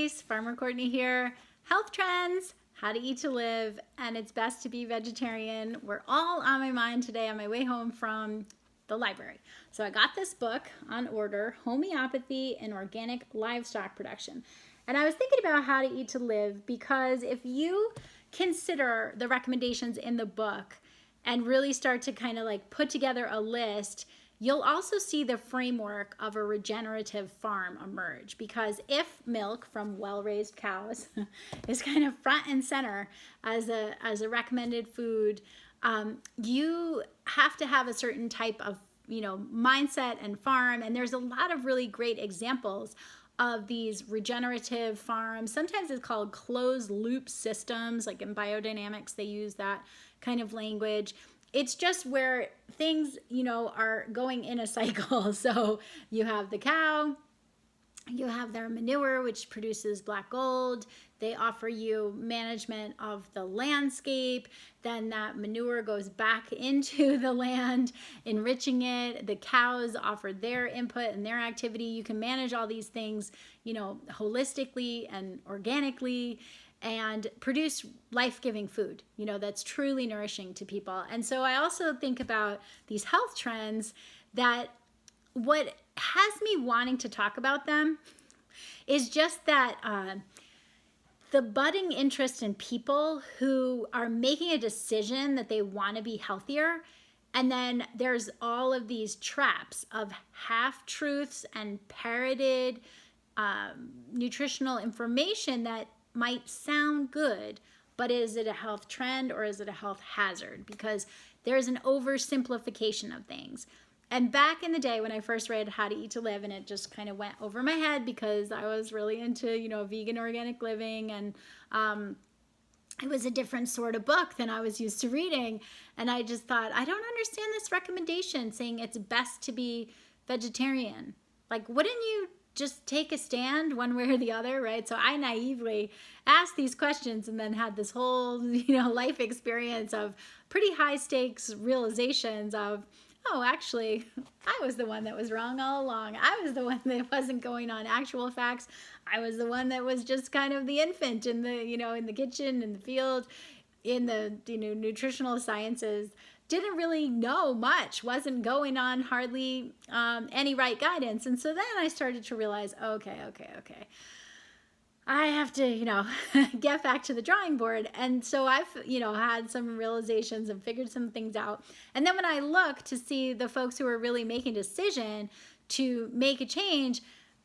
Grace, Farmer Courtney here. Health trends, how to eat to live, and it's best to be vegetarian. We're all on my mind today on my way home from the library. So I got this book on order, Homeopathy and Organic Livestock Production. And I was thinking about how to eat to live because if you consider the recommendations in the book and really start to kind of like put together a list, you'll also see the framework of a regenerative farm emerge, because if milk from well-raised cows is kind of front and center as a recommended food, you have to have a certain type of mindset and farm. And there's a lot of really great examples of these regenerative farms. Sometimes it's called closed loop systems, like in biodynamics they use that kind of language. It's just where things, are going in a cycle. So you have the cow, you have their manure, which produces black gold. They offer you management of the landscape. Then that manure goes back into the land, enriching it. The cows offer their input and their activity. You can manage all these things, holistically and organically, and produce life-giving food, that's truly nourishing to people. And so I also think about these health trends that what has me wanting to talk about them is just that the budding interest in people who are making a decision that they want to be healthier. And then there's all of these traps of half-truths and parroted nutritional information that might sound good, but is it a health trend or is it a health hazard? Because there's an oversimplification of things. And back in the day when I first read How to Eat to Live, and it just kind of went over my head because I was really into, vegan organic living, and it was a different sort of book than I was used to reading. And I just thought, I don't understand this recommendation saying it's best to be vegetarian. Like, wouldn't you just take a stand one way or the other, right? So I naively asked these questions and then had this whole, life experience of pretty high stakes realizations of, oh, actually, I was the one that was wrong all along. I was the one that wasn't going on actual facts. I was the one that was just kind of the infant in the, in the kitchen, in the field, in the, nutritional sciences. Didn't really know much, wasn't going on hardly any right guidance. And so then I started to realize, okay. I have to, get back to the drawing board. And so I've, had some realizations and figured some things out. And then when I look to see the folks who are really making a decision to make a change,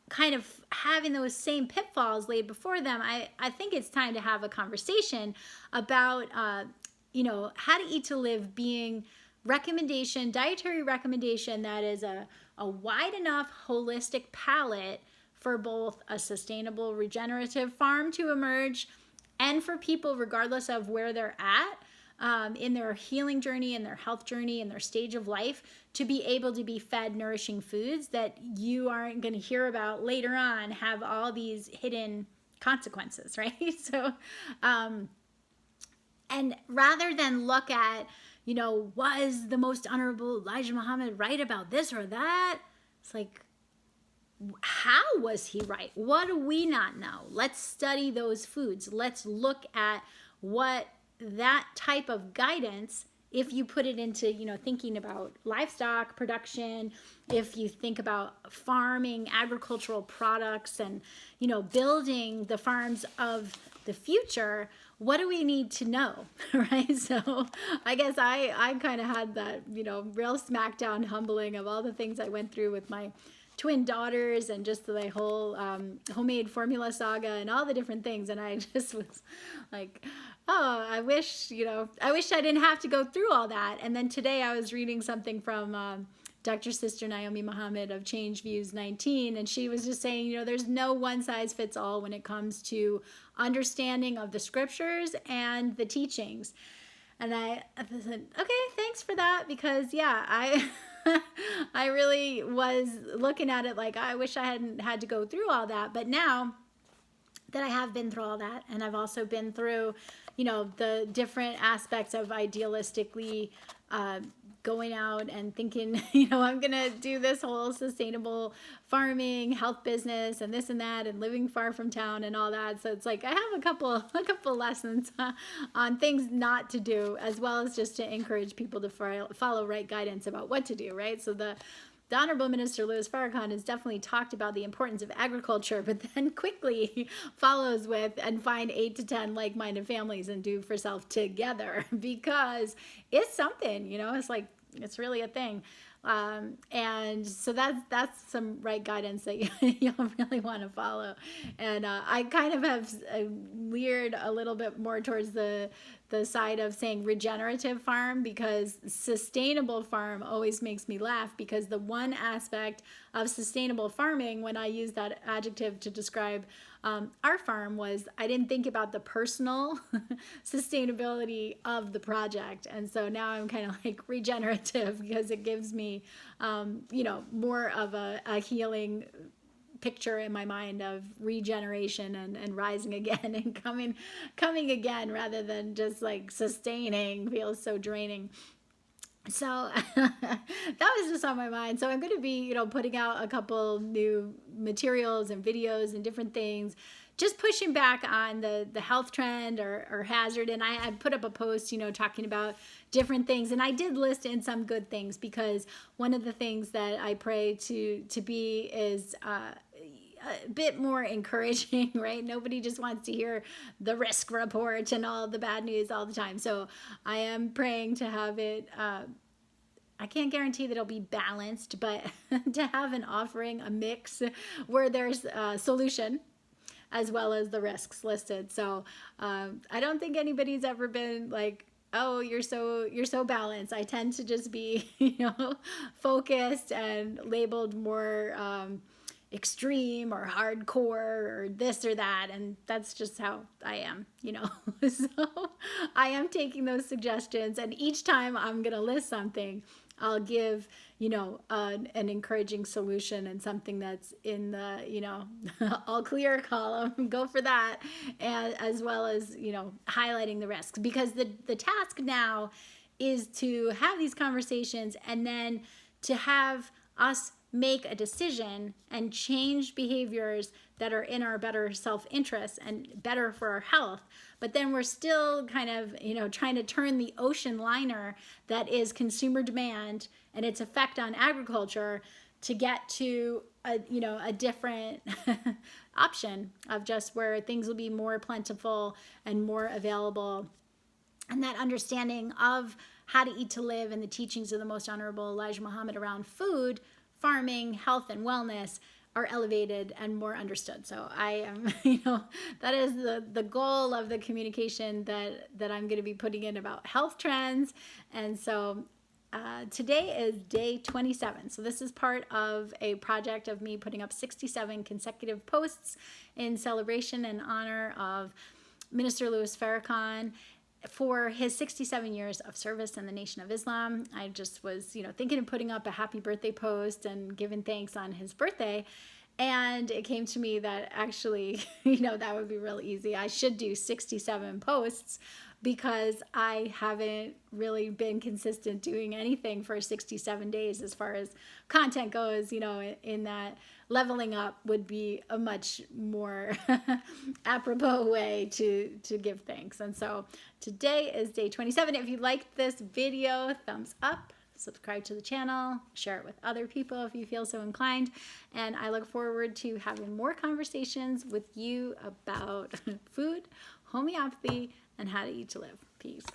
kind of having those same pitfalls laid before them, I think it's time to have a conversation about how to eat to live being dietary recommendation that is a wide enough holistic palette for both a sustainable regenerative farm to emerge and for people, regardless of where they're at in their healing journey, in their health journey, in their stage of life, to be able to be fed nourishing foods that you aren't going to hear about later on have all these hidden consequences, right? So, and rather than look at, was the most honorable Elijah Muhammad right about this or that? It's like, how was he right? What do we not know? Let's study those foods. Let's look at what that type of guidance, if you put it into, thinking about livestock production, if you think about farming, agricultural products, and, building the farms of the future, what do we need to know, right? So I guess I kind of had that, real smackdown humbling of all the things I went through with my twin daughters and just the whole homemade formula saga and all the different things. And I just was like, oh, I wish I didn't have to go through all that. And then today I was reading something from Dr. Sister Naomi Muhammad of Change Views 19, and she was just saying, there's no one size fits all when it comes to understanding of the scriptures and the teachings. And I said, okay, thanks for that, because I I really was looking at it like, I wish I hadn't had to go through all that. But now that I have been through all that. And I've also been through, the different aspects of idealistically going out and thinking, I'm going to do this whole sustainable farming, health business and this and that and living far from town and all that. So it's like I have a couple lessons on things not to do, as well as just to encourage people to follow right guidance about what to do, right? So the Honorable Minister Louis Farrakhan has definitely talked about the importance of agriculture, but then quickly follows with and find 8 to 10 like-minded families and do for self together, because it's something, it's like, it's really a thing. And so that's some right guidance that you'll really want to follow. And I kind of have veered a little bit more towards the side of saying regenerative farm, because sustainable farm always makes me laugh, because the one aspect of sustainable farming, when I use that adjective to describe our farm, was I didn't think about the personal sustainability of the project. And so now I'm kind of like regenerative, because it gives me more of a healing picture in my mind of regeneration and rising again and coming again, rather than just like sustaining feels so draining. So that was just on my mind. So I'm going to be, putting out a couple new materials and videos and different things, just pushing back on the health trend or hazard. And I had put up a post, talking about different things. And I did list in some good things, because one of the things that I pray to be is a bit more encouraging, right? Nobody just wants to hear the risk report and all the bad news all the time. So I am praying to have it, I can't guarantee that it'll be balanced, but to have an offering, a mix where there's a solution as well as the risks listed. So I don't think anybody's ever been like, oh, you're so balanced. I tend to just be, focused and labeled more extreme or hardcore or this or that, and that's just how I am, So I am taking those suggestions, and each time I'm gonna list something, I'll give an encouraging solution and something that's in the all clear column. Go for that, and as well as highlighting the risks, because the task now is to have these conversations and then to have us make a decision and change behaviors that are in our better self-interest and better for our health. But then we're still kind of, trying to turn the ocean liner that is consumer demand and its effect on agriculture to get to a different option of just where things will be more plentiful and more available. And that understanding of how to eat to live and the teachings of the Most Honorable Elijah Muhammad around food, farming, health, and wellness are elevated and more understood. So I am, that is the goal of the communication that I'm going to be putting in about health trends. And so today is day 27. So this is part of a project of me putting up 67 consecutive posts in celebration and honor of Minister Louis Farrakhan for his 67 years of service in the Nation of Islam. I just was, thinking of putting up a happy birthday post and giving thanks on his birthday. And it came to me that actually, that would be real easy. I should do 67 posts, because I haven't really been consistent doing anything for 67 days as far as content goes, in that leveling up would be a much more apropos way to give thanks. And so today is day 27. If you liked this video, thumbs up, subscribe to the channel, share it with other people if you feel so inclined. And I look forward to having more conversations with you about food, homeopathy, and how to eat to live. Peace.